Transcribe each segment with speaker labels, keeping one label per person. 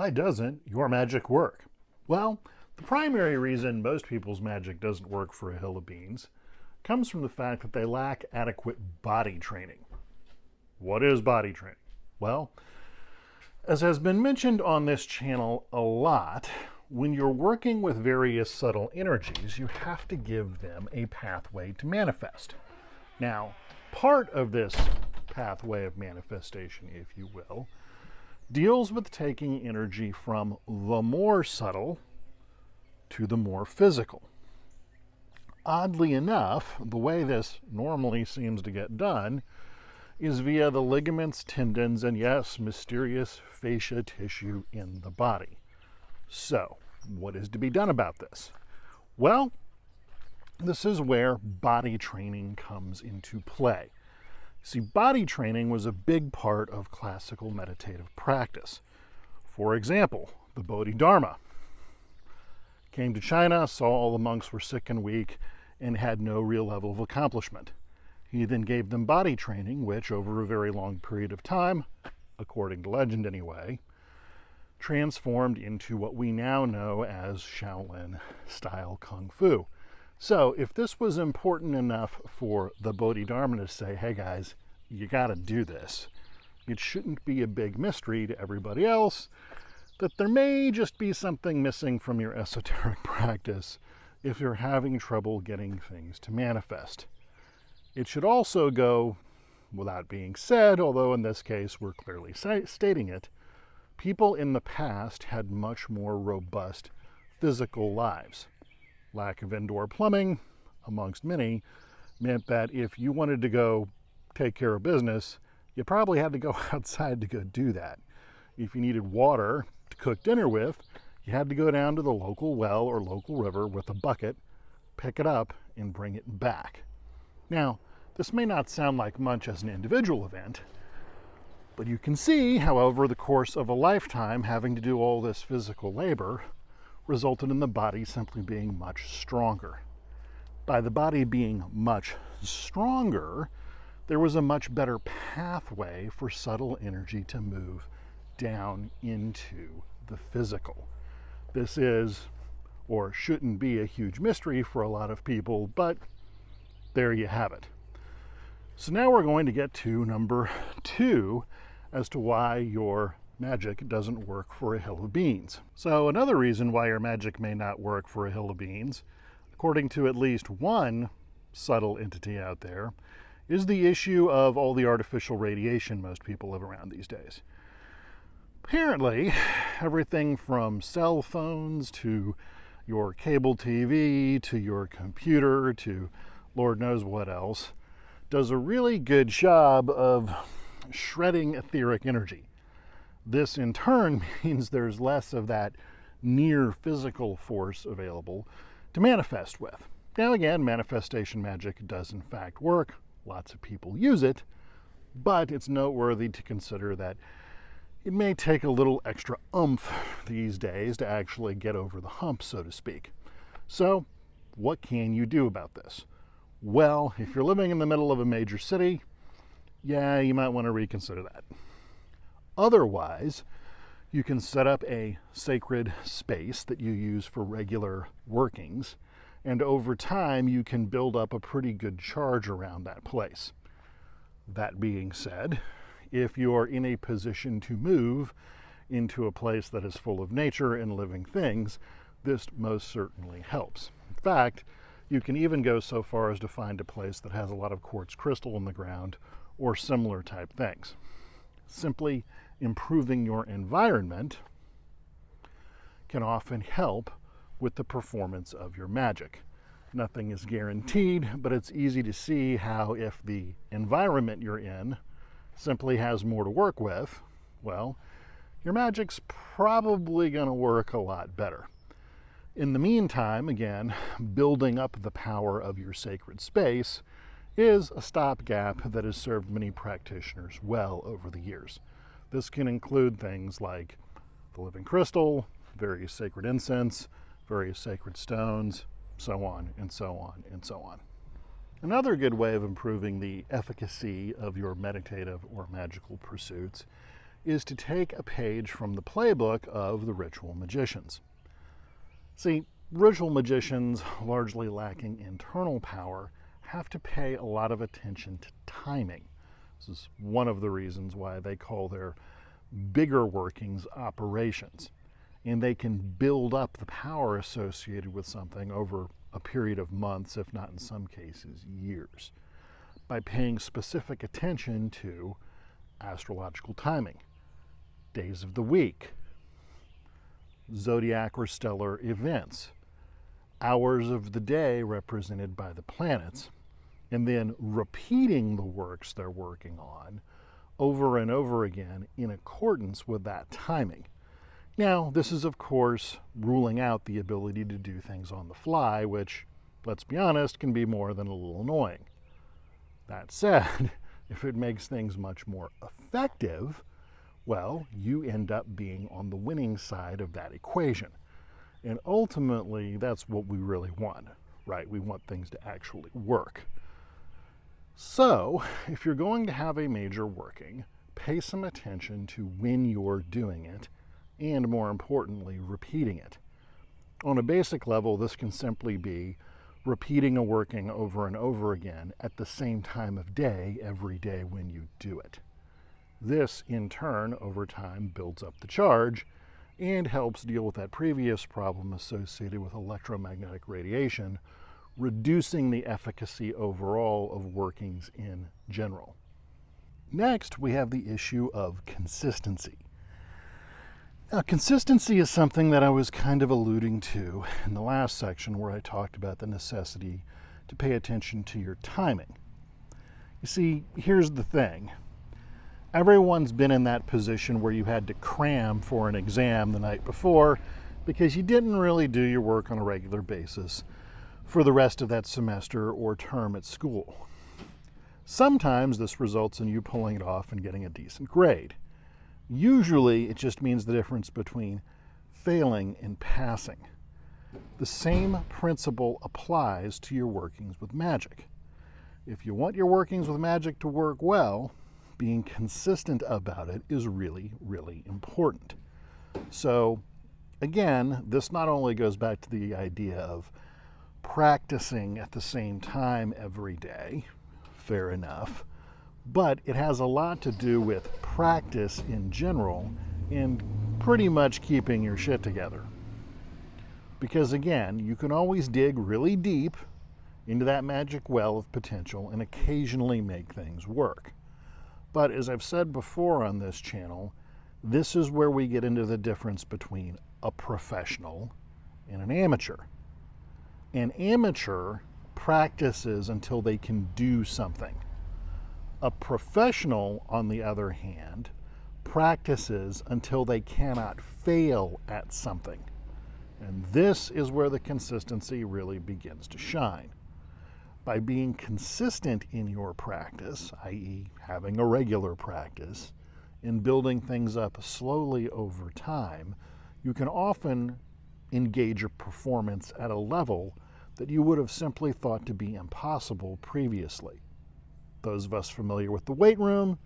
Speaker 1: Why doesn't your magic work? Well, the primary reason most people's magic doesn't work for a hill of beans comes from the fact that they lack adequate body training. What is body training? Well, as has been mentioned on this channel a lot, when you're working with various subtle energies, you have to give them a pathway to manifest. Now, part of this pathway of manifestation, if you will, deals with taking energy from the more subtle to the more physical. Oddly enough, the way this normally seems to get done is via the ligaments, tendons, and yes, mysterious fascia tissue in the body. So, what is to be done about this? Well, this is where body training comes into play. See, body training was a big part of classical meditative practice. For example, the Bodhidharma came to China, saw all the monks were sick and weak, and had no real level of accomplishment. He then gave them body training, which over a very long period of time, according to legend anyway, transformed into what we now know as Shaolin-style Kung Fu. So if this was important enough for the Bodhidharma to say, hey guys, you gotta do this, it shouldn't be a big mystery to everybody else that there may just be something missing from your esoteric practice if you're having trouble getting things to manifest. It should also go without being said, although in this case we're clearly stating it, people in the past had much more robust physical lives. Lack of indoor plumbing, amongst many, meant that if you wanted to go take care of business, you probably had to go outside to go do that. If you needed water to cook dinner with, you had to go down to the local well or local river with a bucket, pick it up, and bring it back. Now, this may not sound like much as an individual event, but you can see, however, the course of a lifetime having to do all this physical labor resulted in the body simply being much stronger. By the body being much stronger, there was a much better pathway for subtle energy to move down into the physical. This is, or shouldn't be, a huge mystery for a lot of people, but there you have it. So now we're going to get to number 2 as to why your magic doesn't work for a hill of beans. So another reason why your magic may not work for a hill of beans, according to at least one subtle entity out there, is the issue of all the artificial radiation most people live around these days. Apparently, everything from cell phones to your cable TV to your computer to Lord knows what else does a really good job of shredding etheric energy. This in turn means there's less of that near physical force available to manifest with. Now again, manifestation magic does in fact work. Lots of people use it, but it's noteworthy to consider that it may take a little extra oomph these days to actually get over the hump, so to speak. So, what can you do about this? Well, if you're living in the middle of a major city, yeah, you might want to reconsider that. Otherwise, you can set up a sacred space that you use for regular workings, and over time you can build up a pretty good charge around that place. That being said, if you're in a position to move into a place that is full of nature and living things, this most certainly helps. In fact, you can even go so far as to find a place that has a lot of quartz crystal in the ground or similar type things. Simply improving your environment can often help with the performance of your magic. Nothing is guaranteed, but it's easy to see how if the environment you're in simply has more to work with, well, your magic's probably going to work a lot better. In the meantime, again, building up the power of your sacred space is a stopgap that has served many practitioners well over the years. This can include things like the living crystal, various sacred incense, various sacred stones, so on and so on and so on. Another good way of improving the efficacy of your meditative or magical pursuits is to take a page from the playbook of the ritual magicians. See, ritual magicians, largely lacking internal power, have to pay a lot of attention to timing. This is one of the reasons why they call their bigger workings operations. And they can build up the power associated with something over a period of months, if not in some cases years, by paying specific attention to astrological timing, days of the week, zodiac or stellar events, hours of the day represented by the planets, and then repeating the works they're working on over and over again in accordance with that timing. Now, this is, of course, ruling out the ability to do things on the fly, which, let's be honest, can be more than a little annoying. That said, if it makes things much more effective, well, you end up being on the winning side of that equation. And ultimately, that's what we really want, right? We want things to actually work. So, if you're going to have a major working, pay some attention to when you're doing it, and more importantly, repeating it. On a basic level, this can simply be repeating a working over and over again at the same time of day every day when you do it. This, in turn, over time, builds up the charge and helps deal with that previous problem associated with electromagnetic radiation, reducing the efficacy overall of workings in general. Next, we have the issue of consistency. Now, consistency is something that I was kind of alluding to in the last section where I talked about the necessity to pay attention to your timing. You see, here's the thing. Everyone's been in that position where you had to cram for an exam the night before because you didn't really do your work on a regular basis for the rest of that semester or term at school. Sometimes this results in you pulling it off and getting a decent grade. Usually, it just means the difference between failing and passing. The same principle applies to your workings with magic. If you want your workings with magic to work well, being consistent about it is really, really important. So, again, this not only goes back to the idea of practicing at the same time every day, fair enough, but it has a lot to do with practice in general and pretty much keeping your shit together. Because again, you can always dig really deep into that magic well of potential and occasionally make things work. But as I've said before on this channel, this is where we get into the difference between a professional and an amateur. An amateur practices until they can do something. A professional, on the other hand, practices until they cannot fail at something. And this is where the consistency really begins to shine. By being consistent in your practice, i.e. having a regular practice, and building things up slowly over time, you can often engage your performance at a level that you would have simply thought to be impossible previously. Those of us familiar with the weight room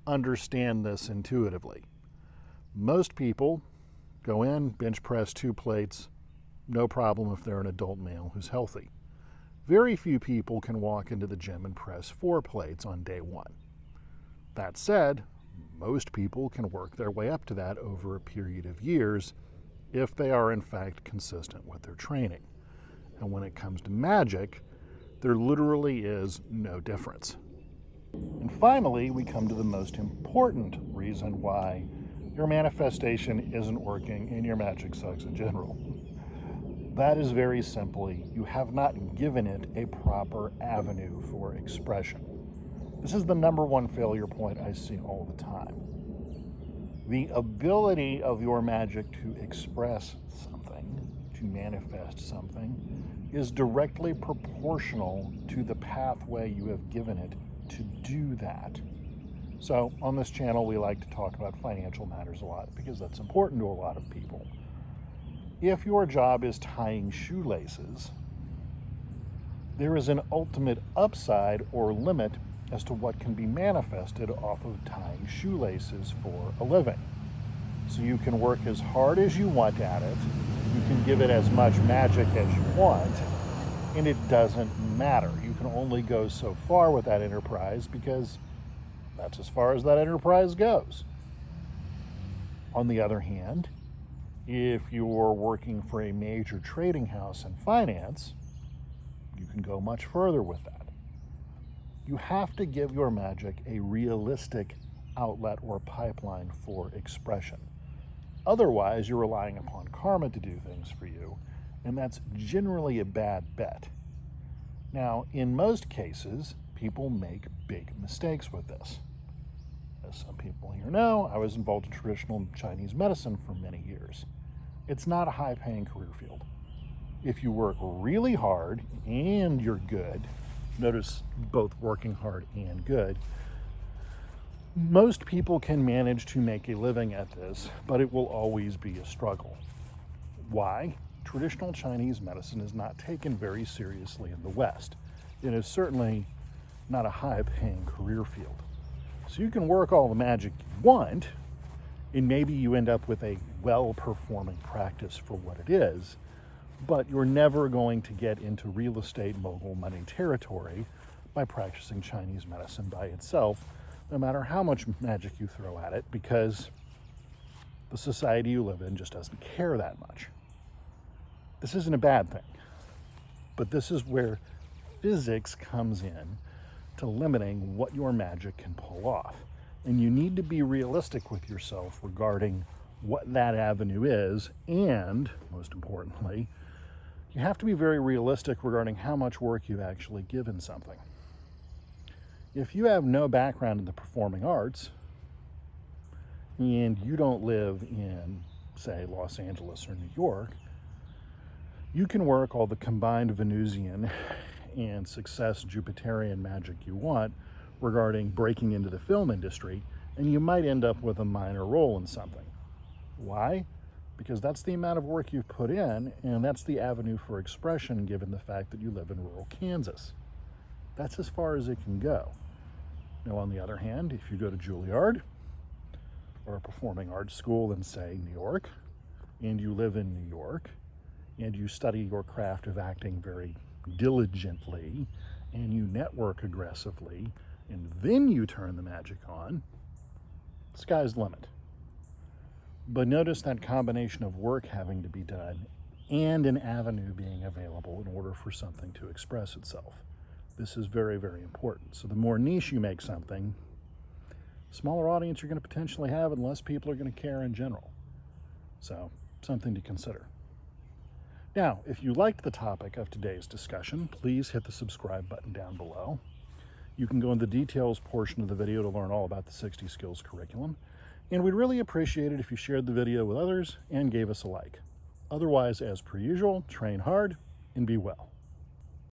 Speaker 1: understand this intuitively. Most people go in, bench press 2 plates, no problem if they're an adult male who's healthy. Very few people can walk into the gym and press 4 plates on day 1. That said, most people can work their way up to that over a period of years if they are in fact consistent with their training. And when it comes to magic, there literally is no difference. And finally, we come to the most important reason why your manifestation isn't working and your magic sucks in general. That is very simply, you have not given it a proper avenue for expression. This is the number one failure point I see all the time. The ability of your magic to express something, to manifest something, is directly proportional to the pathway you have given it to do that. So on this channel, we like to talk about financial matters a lot because that's important to a lot of people. If your job is tying shoelaces, there is an ultimate upside or limit as to what can be manifested off of tying shoelaces for a living. So you can work as hard as you want at it, you can give it as much magic as you want, and it doesn't matter. You can only go so far with that enterprise because that's as far as that enterprise goes. On the other hand, if you're working for a major trading house in finance, you can go much further with that. You have to give your magic a realistic outlet or pipeline for expression. Otherwise, you're relying upon karma to do things for you, and that's generally a bad bet. Now, in most cases, people make big mistakes with this. As some people here know, I was involved in traditional Chinese medicine for many years. It's not a high-paying career field. If you work really hard and you're good, notice both working hard and good, most people can manage to make a living at this, but it will always be a struggle. Why? Traditional Chinese medicine is not taken very seriously in the West. It is certainly not a high-paying career field. So you can work all the magic you want, and maybe you end up with a well-performing practice for what it is, but you're never going to get into real estate mogul money territory by practicing Chinese medicine by itself, no matter how much magic you throw at it, because the society you live in just doesn't care that much. This isn't a bad thing, but this is where physics comes in to limiting what your magic can pull off. And you need to be realistic with yourself regarding what that avenue is, and most importantly, you have to be very realistic regarding how much work you actually give in something. If you have no background in the performing arts, and you don't live in, say, Los Angeles or New York, you can work all the combined Venusian and success Jupiterian magic you want regarding breaking into the film industry, and you might end up with a minor role in something. Why? Because that's the amount of work you've put in, and that's the avenue for expression given the fact that you live in rural Kansas. That's as far as it can go. Now, on the other hand, if you go to Juilliard or a performing arts school in, say, New York, and you live in New York, and you study your craft of acting very diligently, and you network aggressively, and then you turn the magic on, the sky's the limit. But notice that combination of work having to be done and an avenue being available in order for something to express itself. This is very, very important. So the more niche you make something, smaller audience you're going to potentially have and less people are going to care in general. So, something to consider. Now, if you liked the topic of today's discussion, please hit the subscribe button down below. You can go in the details portion of the video to learn all about the 60 Skills curriculum. And we'd really appreciate it if you shared the video with others and gave us a like. Otherwise, as per usual, train hard and be well.